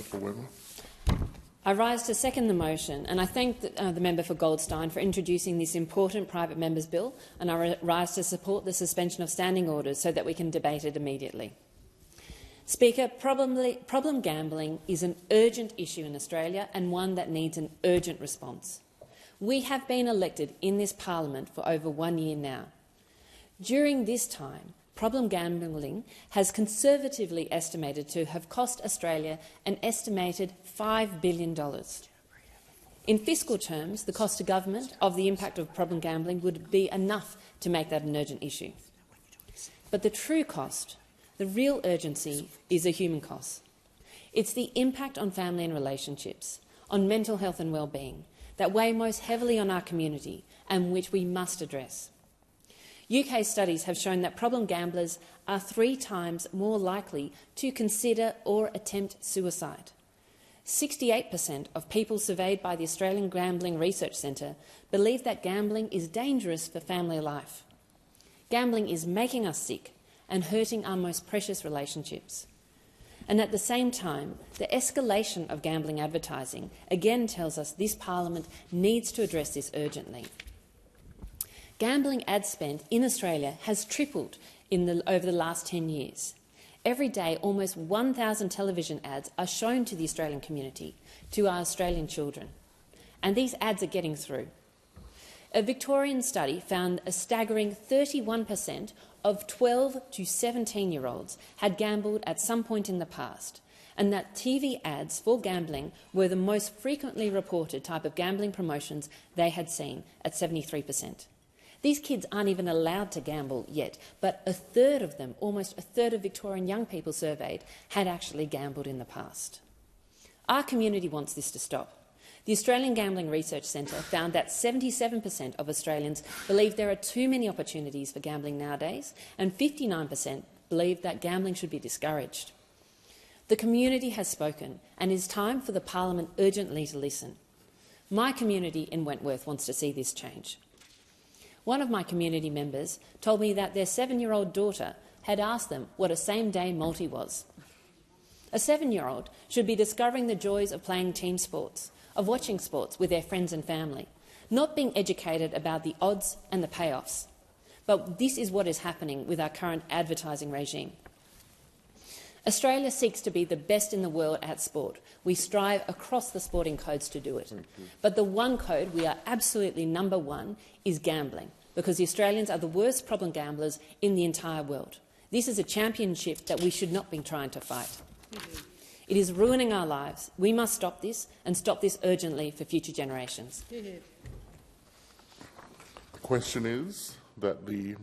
for Webber. I rise to second the motion, and I thank the member for Goldstein for introducing this important private member's bill, and I rise to support the suspension of standing orders so that we can debate it immediately. Speaker, problem gambling is an urgent issue in Australia and one that needs an urgent response. We have been elected in this parliament for over 1 year now. During this time, problem gambling has conservatively estimated to have cost Australia an estimated $5 billion. In fiscal terms, the cost to government of the impact of problem gambling would be enough to make that an urgent issue. But the true cost, the real urgency, is a human cost. It's the impact on family and relationships, on mental health and well-being, that weigh most heavily on our community and which we must address. UK studies have shown that problem gamblers are 3 times more likely to consider or attempt suicide. 68% of people surveyed by the Australian Gambling Research Centre believe that gambling is dangerous for family life. Gambling is making us sick and hurting our most precious relationships. And at the same time, the escalation of gambling advertising again tells us this parliament needs to address this urgently. Gambling ad spend in Australia has tripled over the last 10 years. Every day, almost 1,000 television ads are shown to the Australian community, to our Australian children. And these ads are getting through. A Victorian study found a staggering 31% of 12 to 17-year-olds had gambled at some point in the past, and that TV ads for gambling were the most frequently reported type of gambling promotions they had seen, at 73%. These kids aren't even allowed to gamble yet, but a third of them, almost a third of Victorian young people surveyed, had actually gambled in the past. Our community wants this to stop. The Australian Gambling Research Centre found that 77% of Australians believe there are too many opportunities for gambling nowadays, and 59% believe that gambling should be discouraged. The community has spoken, and it is time for the parliament urgently to listen. My community in Wentworth wants to see this change. One of my community members told me that their 7-year-old daughter had asked them what a same-day multi was. A 7-year-old should be discovering the joys of playing team sports, of watching sports with their friends and family, not being educated about the odds and the payoffs. But this is what is happening with our current advertising regime. Australia seeks to be the best in the world at sport. We strive across the sporting codes to do it. But the one code we are absolutely #1 is gambling, because the Australians are the worst problem gamblers in the entire world. This is a championship that we should not be trying to fight. It is ruining our lives. We must stop this, and stop this urgently for future generations. The question is that the